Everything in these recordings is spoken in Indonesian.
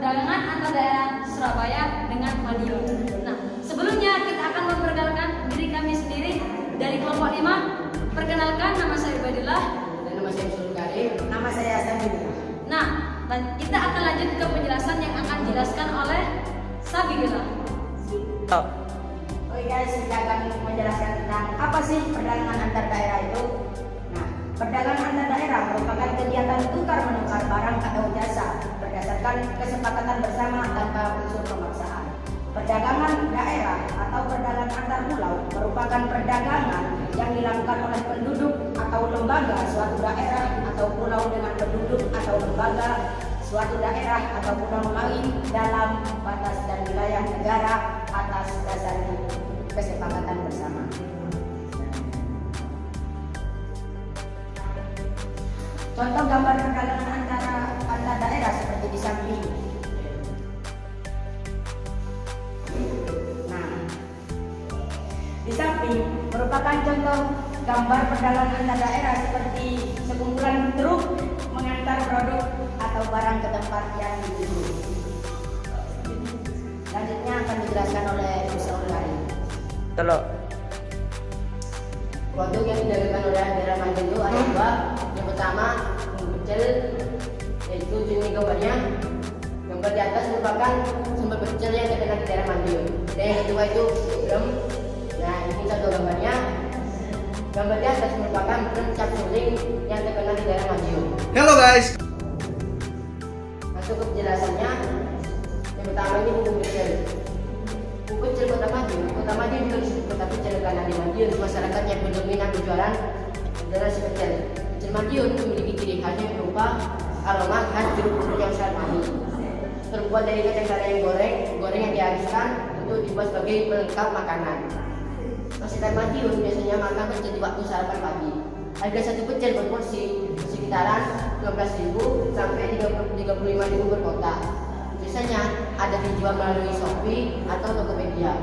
perdagangan antar daerah Surabaya dengan Madiun. Nah, sebelumnya kita akan memperkenalkan diri kami sendiri dari kelompok 5. Perkenalkan, nama saya Ubadillah. Dan nama saya Sulkarim. Nama saya Sabila. Nah, kita akan lanjut ke penjelasan yang akan dijelaskan oleh Sabila. Oke guys, kita akan menjelaskan tentang apa sih perdagangan antar daerah itu. Nah, perdagangan antar daerah merupakan kegiatan tukar menukar barang atau jasa berdasarkan kesepakatan bersama tanpa unsur pemaksaan. Perdagangan daerah atau perdagangan antar pulau merupakan perdagangan yang dilakukan oleh penduduk atau lembaga suatu daerah atau pulau dengan penduduk atau lembaga suatu daerah atau pulau lain dalam batas dan wilayah negara atas dasar kesepakatan bersama. Contoh gambar perdagangan antar daerah seperti di samping. Nah, di samping merupakan contoh gambar perdagangan antar daerah seperti sekumpulan truk mengantar produk atau barang ke tempat yang dituju. Selanjutnya akan dijelaskan oleh Ustaz Ulari. Produk yang didagangkan oleh daerah Madiun itu ada dua. Yang pertama, pecel, yaitu jenis gambarnya. Gambar di atas merupakan sumber pecel yang terkenal di daerah Madiun. Dan yang kedua itu drum. Nah, ini satu gambarnya. Gambar di atas merupakan drum cap suling yang terkenal di daerah Madiun. Hello guys. Masuk ke penjelasannya. Yang pertama ini bumbu pecel. Bumbu pecel Kota Madiun. Kota Madiun juga disebut Kota Pecel karena di Madiun masyarakat yang berdominan berjualan adalah si pecel. Pecel Madiun memiliki ciri khasnya berupa aroma khas jeruk yang sangat manis. Terbuat dari kacang tanah yang goreng yang dihaluskan untuk dibuat sebagai pelengkap makanan. Masyarakat Madiun biasanya makan pecel di waktu sarapan pagi. Harga satu pecel per porsi sekitaran 12.000 sampai 35.000 per kotak. Biasanya ada dijual melalui Shopee atau Tokopedia.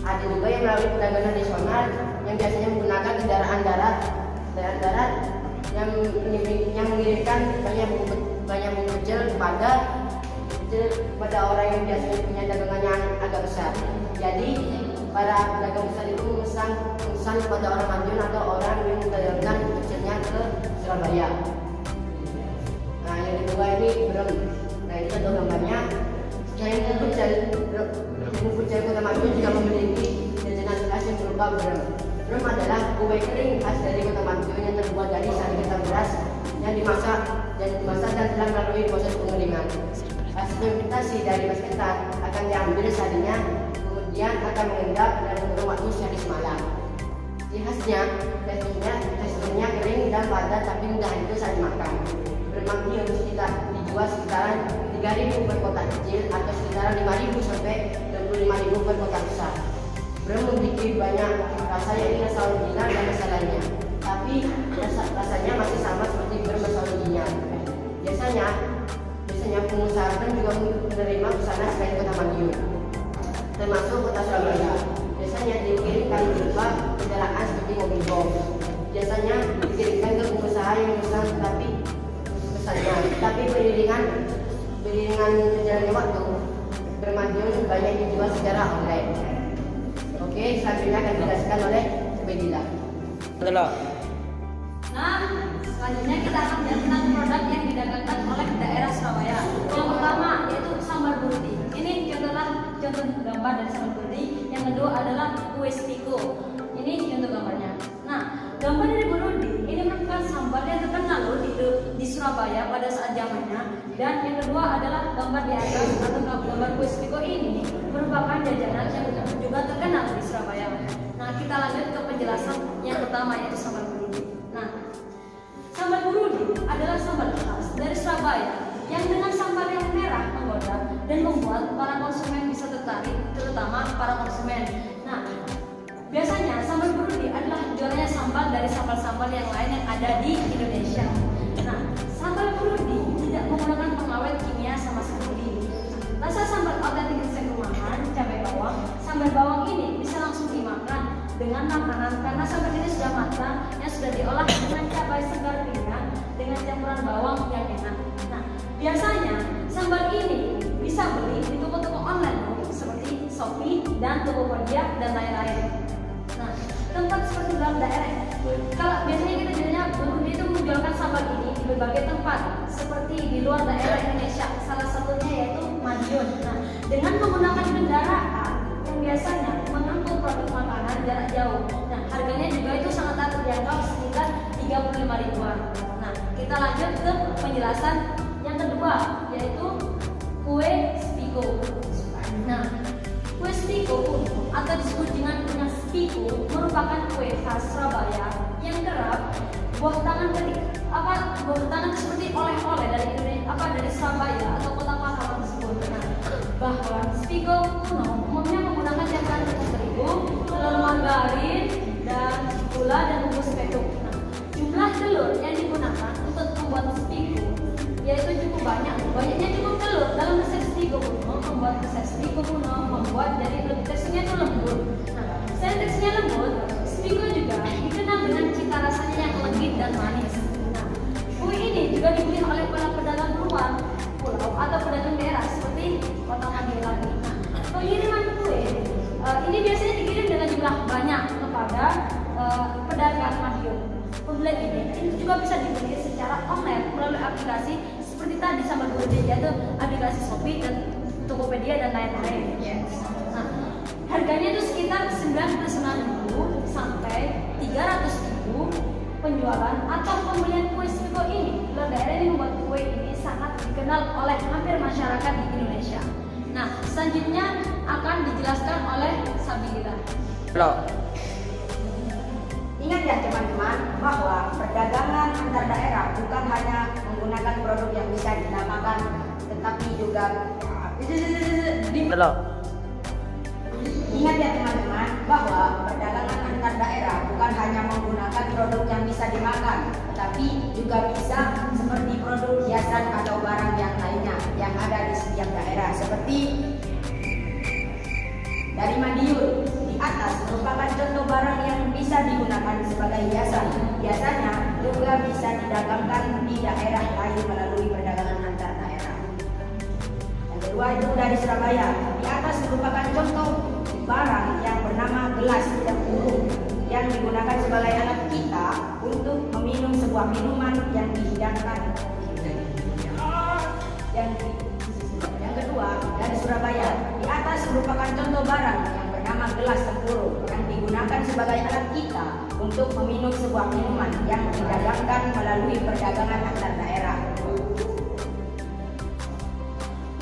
Ada juga yang melalui perdagangan nasional yang biasanya menggunakan kendaraan darat yang mengirimkan banyak bumbu pecel kepada orang yang biasanya punya dagangan yang agak besar. Jadi para pedagang besar itu memesan kepada orang Madiun atau orang yang mendagangkan pecelnya ke Surabaya. Nah, yang kedua ini brem. Nah, ini contoh gambarnya. Selain bumbu pecel Kota Madiun juga memiliki jajanan khas yang berupa brem. Brem adalah kue kering khas dari Kota Madiun yang terbuat dari sari ketan beras yang dimasak dan telah melalui proses pengeringan. Hasil fermentasi dari beras ketan akan diambil sarinya, kemudian akan mengendap dalam kurun waktu sehari semalam. Ciri khasnya, teksturnya kering dan padat tapi mudah hancur saat dimakan. Brem Madiun dijual sekitaran 3.000 per kotak kecil atau sekitaran 5.000 sampai 25.000 per kotak besar. Brem memiliki banyak rasa, yaitu rasa original dan rasa lainnya, tapi rasanya masih sama seperti brem rasa original. Biasanya pengusaha brem juga menerima pesanan selain Kota Madiun, termasuk Kota Surabaya. Biasanya dikirimkan berupa kendaraan seperti mobil box. Biasanya dikirimkan ke pengusaha yang memesan, tapi beriringan berjalannya waktu, Brem Madiun banyak dijual secara online. Oke, selanjutnya akan dijelaskan oleh Ubedillah. Nah, selanjutnya kita akan melihat tentang produk yang didagangkan oleh daerah Surabaya. Yang pertama yaitu sambal burdi. Ini contoh gambar dari sambal burdi. Yang kedua adalah kue stiko. Ini contoh gambarnya. Nah, gambar dari burdi ini merupakan sambal yang terkenal loh di Surabaya pada saat zamannya. Dan yang kedua adalah gambar di atas atau gambar kue stiko ini merupakan jajanan yang juga terkenal di Surabaya. Nah, kita lanjut ke penjelasan yang pertama yaitu sambal burdi. Nah, sambal burdi adalah sambal khas dari Surabaya yang dengan sambal yang merah menggoda dan membuat para konsumen bisa tertarik, terutama para konsumen. Nah, biasanya sambal burdi adalah jualannya sambal dari sambal-sambal yang lain yang ada di Indonesia. Nah, sambal burdi tidak menggunakan pengawet kimia sama sekali. Rasa sambal otentik resep rumahan, cabai bawang, sambal bawang ini bisa langsung dimakan dengan makanan karena sambal ini sudah matang yang sudah diolah dengan cabai segar pinggang dengan campuran bawang yang enak. Nah, biasanya sambal ini bisa beli di toko-toko online seperti Shopee dan Tokopedia dan lain-lain. Nah, tempat seperti dalam daerah, kalau biasanya kita bilangnya Burundi itu menjualkan sambal ini di berbagai tempat seperti di luar daerah Indonesia, salah satunya yaitu Madiun. Nah, dengan menggunakan kendaraan yang biasanya menempuh produk makanan jarak jauh. Nah, harganya juga itu sangat terjangkau sekitar 35 ribuan. Nah, kita lanjut ke penjelasan yang kedua yaitu kue spiko. Nah, kue spiko atau disebut dengan spiko merupakan kue khas Surabaya yang kerap buah tangan seperti oleh-oleh dari Indonesia, dari Surabaya atau kota pahlawan tersebut. Nah, bahwa spiko kuno umumnya menggunakan campuran tepung terigu, telur margarin, dan gula dan bubuk petung. Nah, jumlah telur yang digunakan untuk membuat spiko yaitu cukup banyak. Banyaknya cukup telur dalam resep spiko kuno membuat resep spiko kuno membuat dari teksturnya itu lembut. Nah, selain teksturnya lembut, spiko juga dikenal dengan cita rasanya yang legit dan manis. Nah, kue ini juga dibeli oleh para pedagang luar pulau atau pedagang daerah seperti kota Madiun. Nah, pengiriman kue ini biasanya dikirim dengan jumlah banyak kepada pedagang Madiun. Pembelian ini juga bisa dibeli secara online melalui aplikasi seperti tadi sambal Burundi, yaitu aplikasi Shopee dan Tokopedia dan lain-lain. Nah, harganya itu sekitar 99.000 sampai 300.000 penjualan atau pembelian kue spiko ini. Luar daerah ini membuat kue ini sangat dikenal oleh hampir masyarakat di Indonesia. Nah, selanjutnya akan dijelaskan oleh Sabila. Halo. Ingat ya teman-teman bahwa perdagangan antar daerah bukan hanya menggunakan produk yang bisa dinamakan, tetapi juga Halo. Ingat ya teman-teman bahwa perdagangan antar daerah bukan hanya menggunakan produk yang bisa dimakan, tetapi juga bisa seperti produk hiasan atau barang yang lainnya yang ada di setiap daerah. Seperti dari Madiun, di atas merupakan contoh barang yang bisa digunakan sebagai hiasan. Biasanya juga bisa didagangkan di daerah lain melalui perdagangan antar daerah. Yang kedua itu dari Surabaya, di atas merupakan contoh barang yang bernama gelas tempurung yang digunakan sebagai alat kita untuk meminum sebuah minuman yang dihidangkan. Yang kedua dari Surabaya, di atas merupakan contoh barang yang bernama gelas tempurung yang digunakan sebagai alat kita untuk meminum sebuah minuman yang didagangkan melalui perdagangan antar daerah.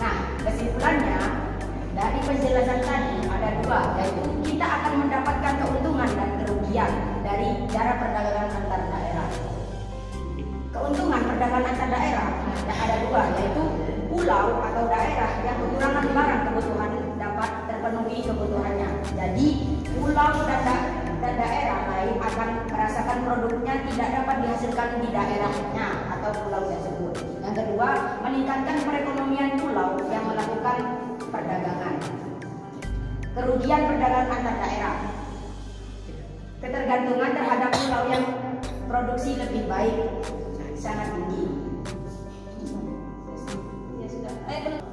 Nah, kesimpulannya dari penjelasan tadi ada dua, yaitu kita akan mendapatkan keuntungan dan kerugian dari cara perdagangan antar daerah. Keuntungan perdagangan antar daerah ada dua, yaitu pulau atau daerah yang kekurangan barang kebutuhan dapat terpenuhi kebutuhannya. Jadi pulau dan daerah lain akan merasakan produknya tidak dapat dihasilkan di daerahnya atau pulau tersebut. Yang kedua, meningkatkan perekonomian pulau yang melakukan perdagangan. Kerugian perdagangan antar daerah, ketergantungan terhadap pulau yang produksi lebih baik sangat tinggi.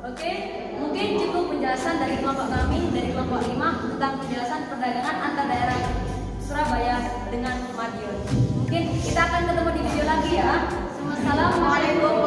Oke, mungkin cukup penjelasan dari kelompok kami, dari kelompok 5 tentang penjelasan perdagangan antar daerah Surabaya dengan Madiun. Mungkin kita akan ketemu di video lagi ya. Assalamualaikum